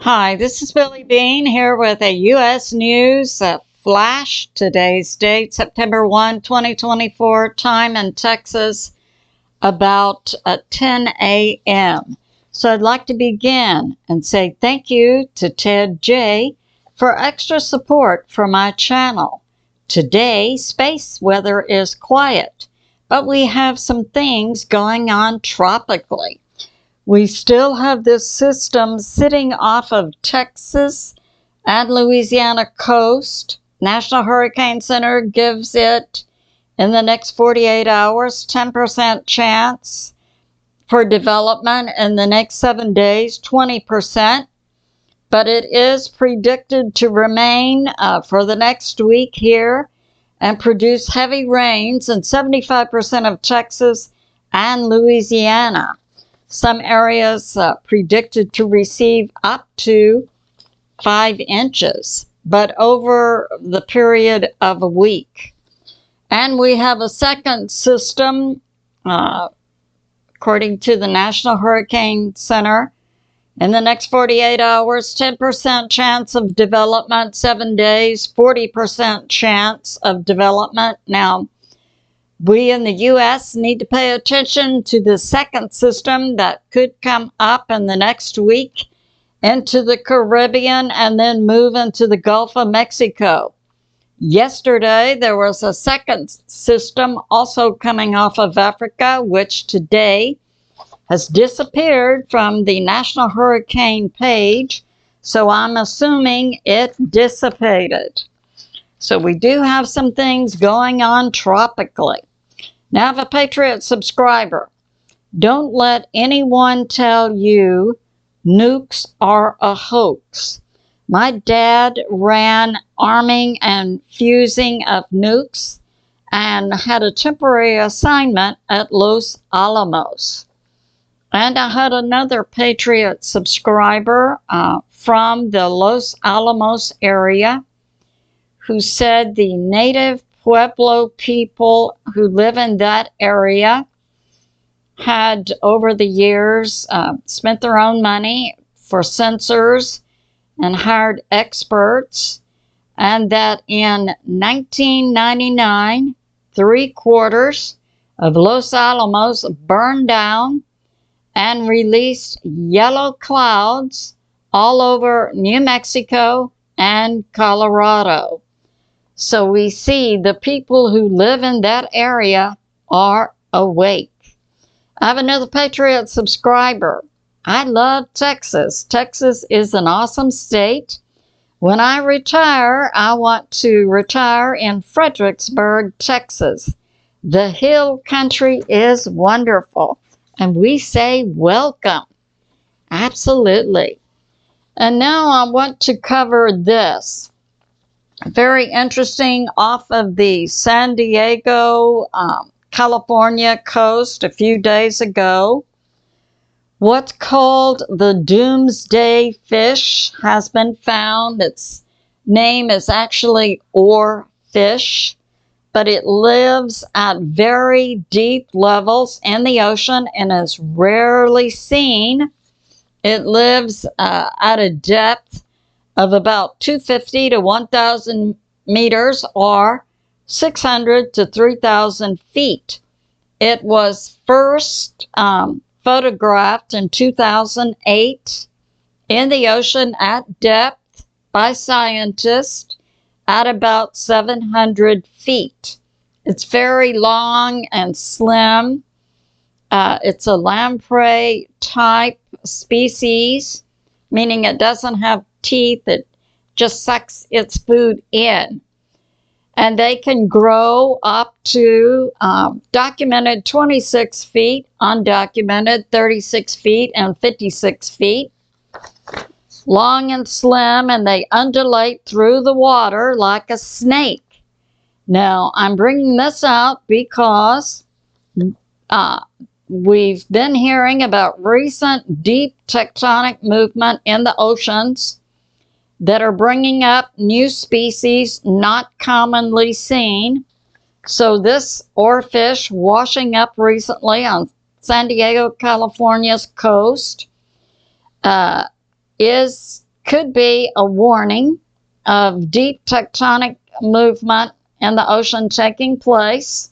Hi, this is Billie Beene here with a U.S. News Flash. Today's date, September 1, 2024, time in Texas, about 10 a.m. So I'd like to begin and say thank you to Ted J. for extra support for my channel. Today, space weather is quiet, but we have some things going on tropically. We still have this system sitting off of Texas and Louisiana coast. National Hurricane Center gives it, in the next 48 hours, 10% chance for development. In the next 7 days, 20%. But it is predicted to remain for the next week here and produce heavy rains in 75% of Texas and Louisiana. Some areas predicted to receive up to 5 inches, but over the period of a week. And we have a second system, according to the National Hurricane Center. In the next 48 hours, 10% chance of development, 7 days, 40% chance of development. Now, we in the U.S. need to pay attention to the second system that could come up in the next week into the Caribbean and then move into the Gulf of Mexico. Yesterday, there was a second system also coming off of Africa, which today has disappeared from the National Hurricane page, so I'm assuming it dissipated. So we do have some things going on tropically. Now, I have a Patriot subscriber. Don't let anyone tell you nukes are a hoax. My dad ran arming and fusing of nukes and had a temporary assignment at Los Alamos. And I had another Patriot subscriber from the Los Alamos area who said the native Pueblo people who live in that area had, over the years, spent their own money for sensors and hired experts, and that in 1999, 3/4 of Los Alamos burned down and released yellow clouds all over New Mexico and Colorado. So we see the people who live in that area are awake. I have another Patriot subscriber. I love Texas. Texas is an awesome state. When I retire, I want to retire in Fredericksburg, Texas. The hill country is wonderful, and we say welcome. Absolutely. And now I want to cover this. Very interesting, off of the San Diego, California coast a few days ago. What's called the Doomsday fish has been found. Its name is actually oarfish, but it lives at very deep levels in the ocean and is rarely seen. It lives at a depth of about 250 to 1,000 meters or 600 to 3,000 feet. It was first photographed in 2008 in the ocean at depth by scientists at about 700 feet. It's very long and slim. It's a lamprey type species, meaning it doesn't have teeth. It just sucks its food in. And they can grow up to documented 26 feet, undocumented 36 feet, and 56 feet. Long and slim, and they undulate through the water like a snake. Now, I'm bringing this out because we've been hearing about recent deep tectonic movement in the oceans that are bringing up new species not commonly seen. So this oarfish washing up recently on San Diego, California's coast is could be a warning of deep tectonic movement in the ocean taking place.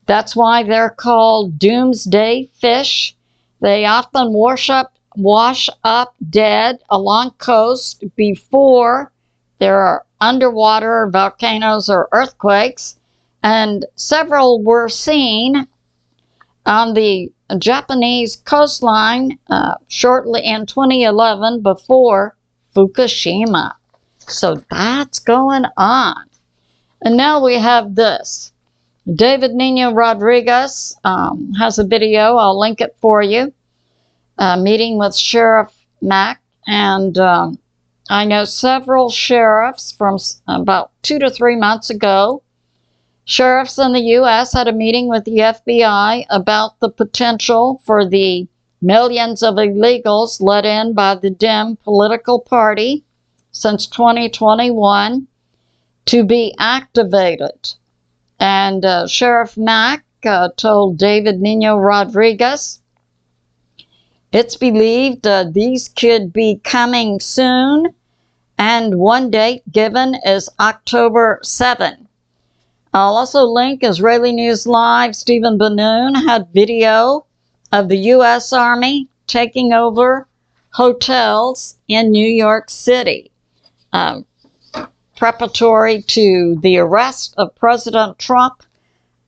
That's why they're called doomsday fish. They often wash up dead along coast before there are underwater volcanoes or earthquakes, and several were seen on the Japanese coastline shortly in 2011 before Fukushima. So that's going on. And now we have this. David Nino Rodriguez has a video. I'll link it for you. Meeting with Sheriff MACK. And I know several sheriffs from about 2 to 3 months ago. Sheriffs in the U.S. had a meeting with the FBI about the potential for the millions of illegals let in by the Dem political party since 2021 to be activated. And Sheriff MACK told David Nino Rodriguez, it's believed these could be coming soon, and one date given is October 7. I'll also link Israeli News Live. Stephen Banoon had video of the U.S. Army taking over hotels in New York City, preparatory to the arrest of President Trump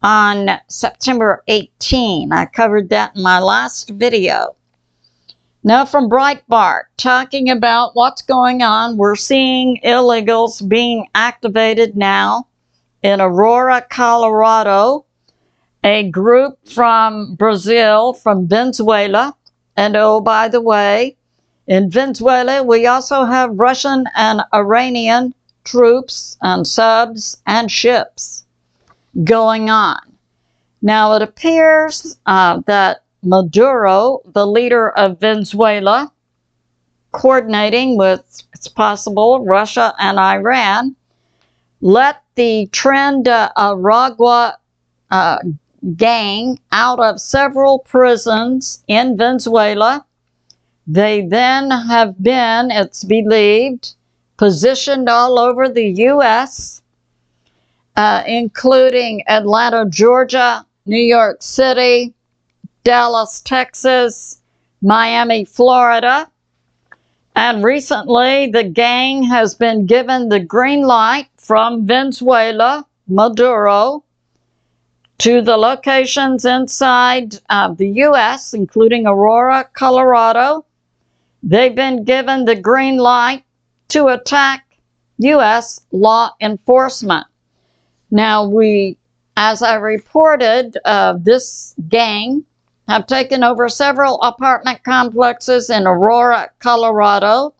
on September 18. I covered that in my last video. Now from Breitbart, talking about what's going on. We're seeing illegals being activated now in Aurora, Colorado, a group from Brazil, from Venezuela. And oh, by the way, in Venezuela, we also have Russian and Iranian troops and subs and ships going on. Now, it appears that Maduro, the leader of Venezuela, coordinating with, it's possible, Russia and Iran, let the Tren de Aragua gang out of several prisons in Venezuela. They then have been, it's believed, positioned all over the U.S., including Atlanta, Georgia, New York City, Dallas, Texas, Miami, Florida. And recently, the gang has been given the green light from Venezuela, Maduro, to the locations inside the U.S., including Aurora, Colorado. They've been given the green light to attack U.S. law enforcement. Now, as I reported, this gang have taken over several apartment complexes in Aurora, Colorado.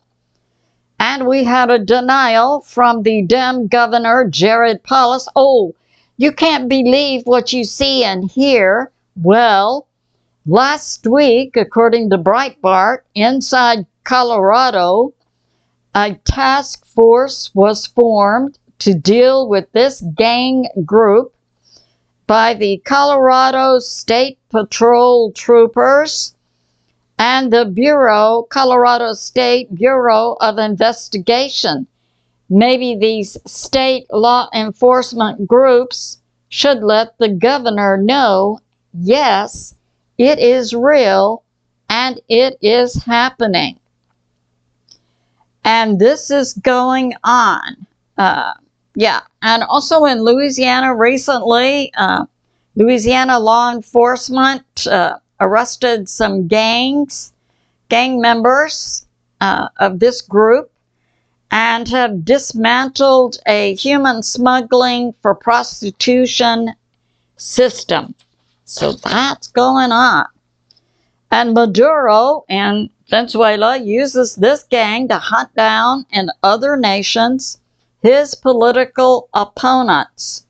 And we had a denial from the Dem governor, Jared Polis. Oh, you can't believe what you see and hear. Well, last week, according to Breitbart, inside Colorado, a task force was formed to deal with this gang group by the Colorado State Patrol troopers and the Colorado State Bureau of Investigation. Maybe these state law enforcement groups should let the governor know, yes, it is real and it is happening. And this is going on. And also in Louisiana recently, Louisiana law enforcement arrested some gang members of this group and have dismantled a human smuggling for prostitution system. So that's going on. And Maduro in Venezuela uses this gang to hunt down in other nations his political opponents,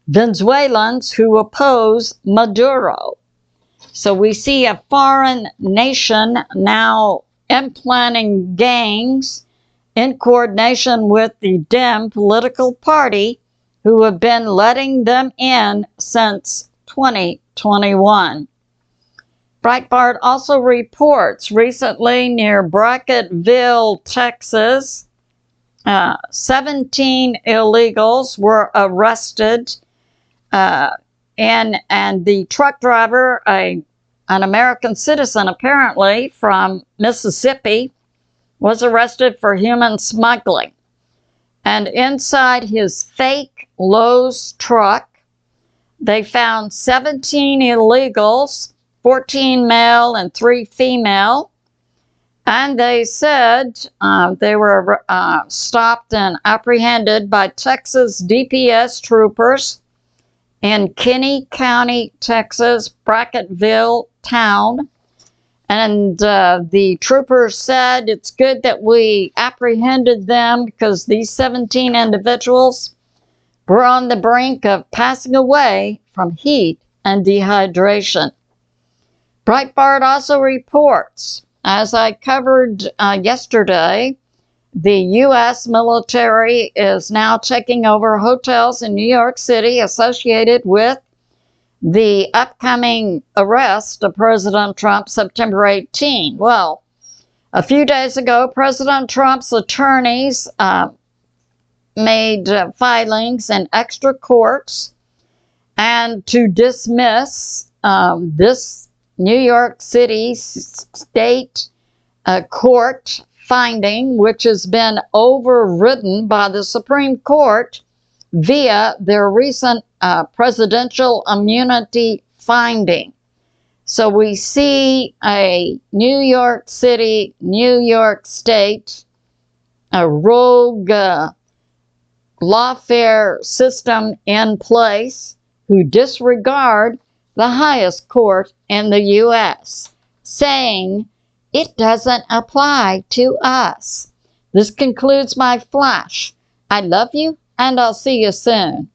Venezuelans who oppose Maduro. So we see a foreign nation now implanting gangs in coordination with the Dem political party, who have been letting them in since 2021. Breitbart also reports recently near Brackettville, Texas, 17 illegals were arrested, and the truck driver, an American citizen apparently from Mississippi, was arrested for human smuggling. And inside his fake Lowe's truck, they found 17 illegals, 14 male and 3 female. And they said they were stopped and apprehended by Texas DPS troopers in Kinney County, Texas, Brackettville town. And the troopers said it's good that we apprehended them because these 17 individuals were on the brink of passing away from heat and dehydration. Breitbart also reports, as I covered yesterday, the U.S. military is now taking over hotels in New York City associated with the upcoming arrest of President Trump September 18. Well, a few days ago, President Trump's attorneys made filings in extra courts and to dismiss this New York City state court finding, which has been overridden by the Supreme Court via their recent presidential immunity finding. So we see a New York City, New York State, a rogue lawfare system in place who disregard the highest court in the U.S., saying it doesn't apply to us. This concludes my flash. I love you, and I'll see you soon.